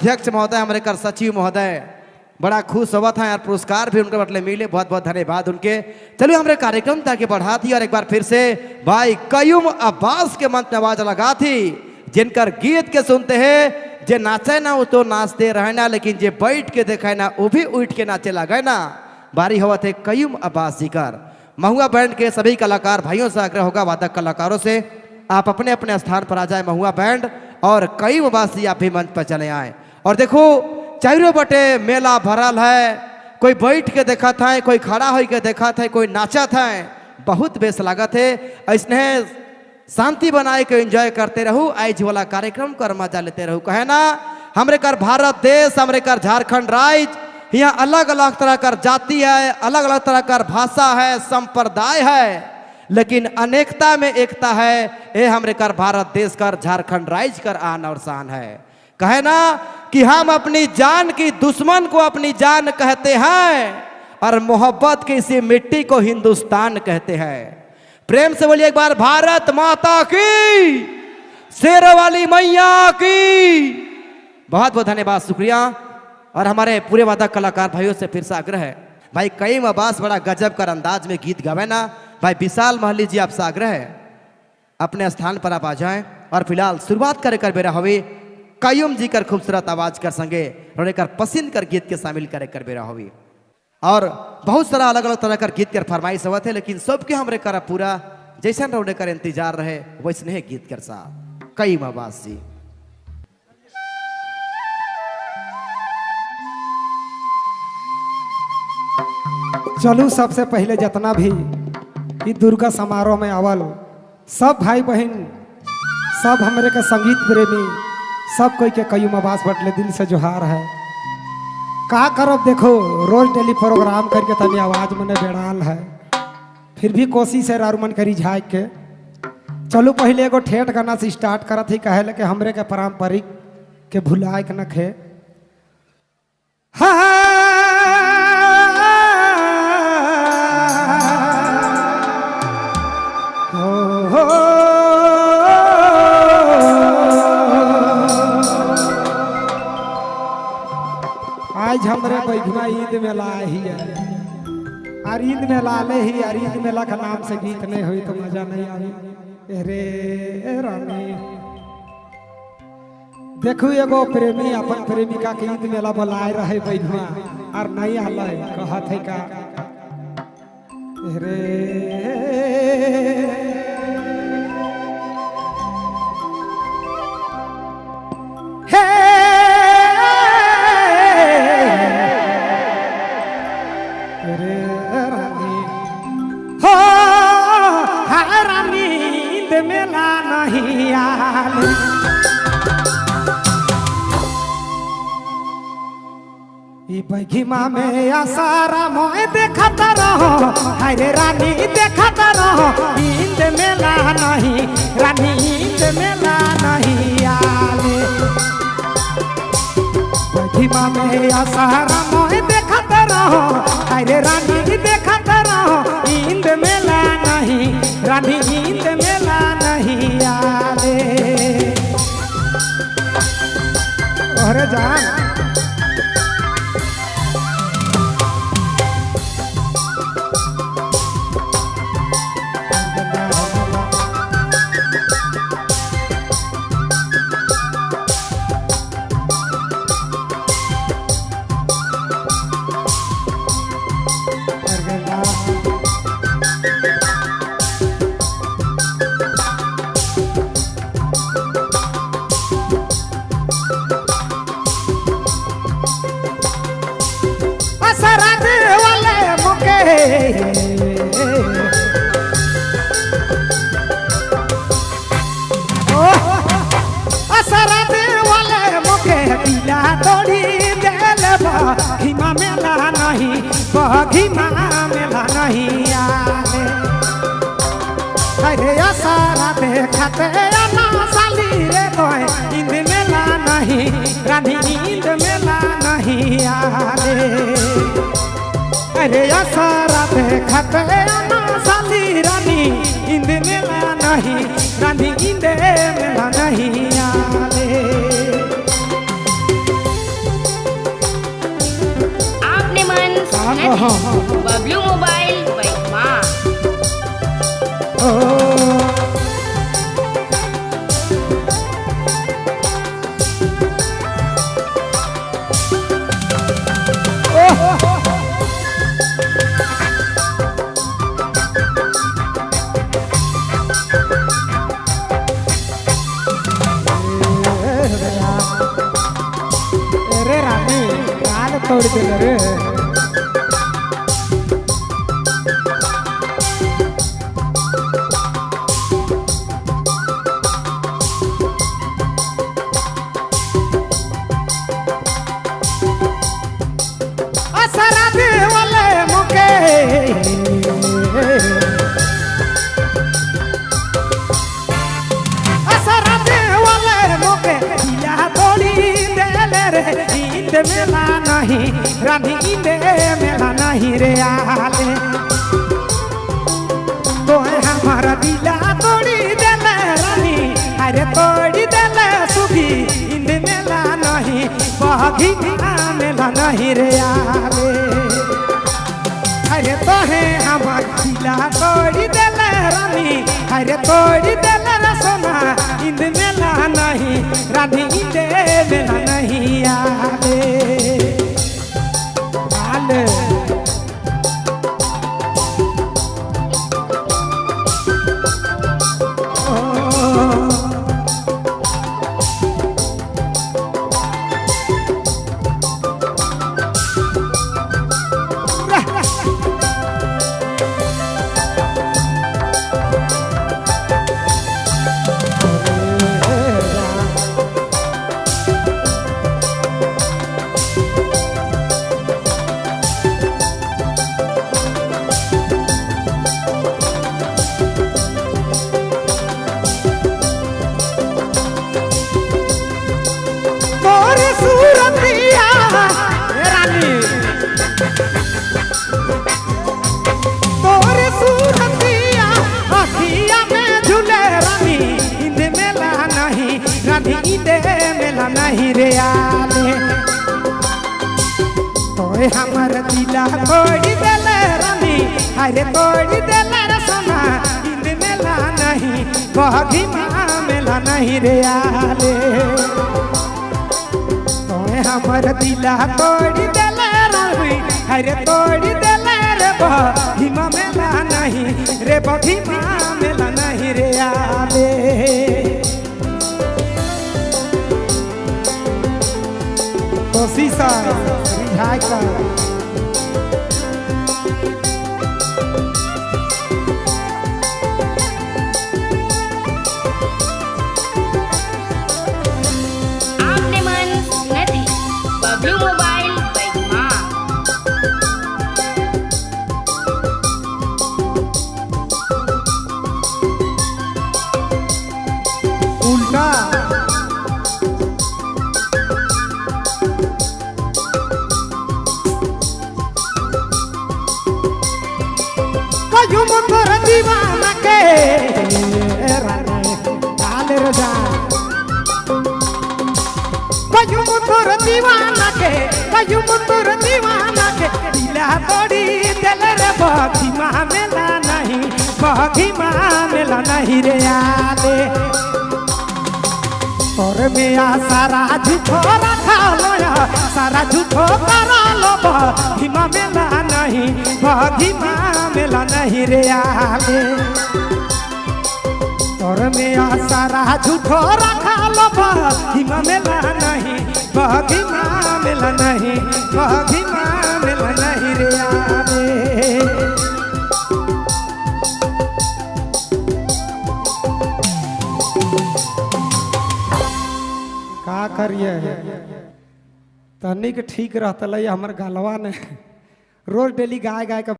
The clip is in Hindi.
अध्यक्ष महोदय, हमारे कर सचिव महोदय, बड़ा खुश हुआ था यार, पुरस्कार भी उनके बटले मिले, बहुत बहुत धन्यवाद उनके। चलिए हमारे कार्यक्रम ताकि बढ़ा थी और एक बार फिर से भाई कयूम अब्बास के मंच में आवाज लगा थी, जिनकर गीत के सुनते हैं जे नाचे ना वो तो नाचते रहे ना, लेकिन जे बैठ के देखे ना वो भी उठ के नाचे लगे ना। बारी हुआ थे कयूम अब्बास जी कर। महुआ बैंड के सभी कलाकार भाइयों से आग्रह होगा, वादक कलाकारों से आप अपने अपने स्थान पर आ जाए। महुआ बैंड और कयूम अब्बास जी आप भी मंच पर चले आए। और देखो चारों बटे मेला भरल है, कोई बैठ के देखा था, कोई खड़ा हो के देखा था, कोई नाचा था, बहुत बेस लागत है। ऐसने शांति बनाए के एंजॉय करते रहू, आज वाला कार्यक्रम कर मजा लेते रहू। कहे ना हमरे कर भारत देश, हमरे कर झारखंड राज्य, यहाँ अलग अलग तरह कर जाति है, अलग अलग तरह कर भाषा है, संप्रदाय है, लेकिन अनेकता में एकता है। ये हमरे कर भारत देश कर झारखंड राज्य कर आन और शान है। कहे ना कि हम अपनी जान की दुश्मन को अपनी जान कहते हैं और मोहब्बत की इसी मिट्टी को हिंदुस्तान कहते हैं। प्रेम से बोलिए एक बार भारत माता की, शेर वाली मैया की। बहुत बहुत धन्यवाद, शुक्रिया। और हमारे पूरे वादक कलाकार भाइयों से फिर से आग्रह है, भाई कयूम अब्बास बड़ा गजब कर अंदाज में गीत गावे ना। भाई विशाल महली जी आपसे आग्रह है, अपने स्थान पर आप आ जाएं। और फिलहाल शुरुआत करे कर बेरा हवे कयूम जी कर खूबसूरत आवाज कर संगे और एक पसंद कर गीत के शामिल करे कर बेरा हवे। और बहुत सारा अलग अलग तरह कर गीत कर फरमाइश हुआ थे, लेकिन सबके हमरे कर पूरा जैसा रोडे कर इंतजार रहे वैसने है गीत कर सा कयूम अब्बास जी। चलू सबसे पहले जितना भी ई दुर्गा समारोह में आवल सब भाई बहन, सब हमरे के संगीत प्रेमी, सब कोई के कयूम अब्बास बटले दिल से जोहार है। का करब देखो रोज डेली प्रोग्राम करके तनी आवाज मने बेड़ाल है, फिर भी कोशिश है रारुमन करी झाई के। चलू पहले एगो ठेठ गाना से स्टार्ट करत ही, कहे के हमरे के पारंपरिक के भुलाए के नखे। आज हमरे बैठना ईद मेला ही है, और ईद मेला ले ही, और ईद मेला का नाम से गीत नहीं हुई तो मजा नहीं आई। रे रानी देखू एगो प्रेमी अपन प्रेमिका के ईद मेला बुलाए रहे बैठना और नहीं आल कहत है का रे मेला नहीं आल। बघिमा में आसारा मोए देखत रहो, हरे रानी देखत रहो, ईद मेला नहीं रानी, ईद मेला नहीं आले। बघिमा में आसारा मोए देखत रहो, हरे रानी देखत रहो, ईद मेला नहीं रानी, ईद मेला नहीं आले। अरे जान बघिमा मेला नहीं, बघिमा मेला नहीं आले। अरे सारा देखते ना साली रे कोई, ईद मेला नहीं रानी, ईद मेला नहीं आले। अरे सारा देखते ना साली रानी, ईद मेला नहीं रानी, ईद मेला नहीं आले। नदी बबलू मोबाइल बैठमा। अरे रानी कान तोड़ दिल रे। असरा देवले मुके असरा देवले मुके दिला तोड़ी देले रे। इंद मेला नहीं रानी इंद मेला नहीं रे आले। तो हमारा दिला तोड़ी देले रानी अरे तोड़ी देले सुखी। इंद मेला नहीं बगी मेला नहीं रे आले। अरे तो है हमारा दिला तोड़ी देले रानी अरे तोड़ी देले रे सोना। इंद मेला नहीं रानी इंद मेला नहीं आले आले। तोरे सूरतिया रानी तोरे सूरतिया अखिया में झूले रानी। इंद मेला नहीं रानी इंद मेला नहीं रे आले। तोरे हमर दिला तोड़ी देले रानी अरे तोड़ी देले रे सोना। इंद मेला नहीं बगी मेला नहीं रे आले। हमर दिला तोड़ी देले रानी अरे तोड़ी देले रे बहिमा मेला नहीं रे बहिमा मेला नहीं रे आले। कोशिश रिझाई का आपने मन नदी बबलू मोबाइल बैठमा। उल्टा कयूं तोर दीवाना के रानी काले रजा। कयूं तोर दीवाना के कयूं तोर दीवाना के दिला तोड़ी देले रे बगिमा मेला नहीं बगिमा मेला नहीं रे आले। तोर में सारा झूठो रखा लो सारा झूठो करा लो बगिमा मेला नहीं बगिमा मेला नहीं रे आले। तोर में सारा झूठो रखा लो बगिमा मेला नहीं बगिमा मेला नहीं बगिमा मेला नहीं रे आले। का करिए तनिक ठीक रहता हमर गलवा ने रोज डेली गाय गाय का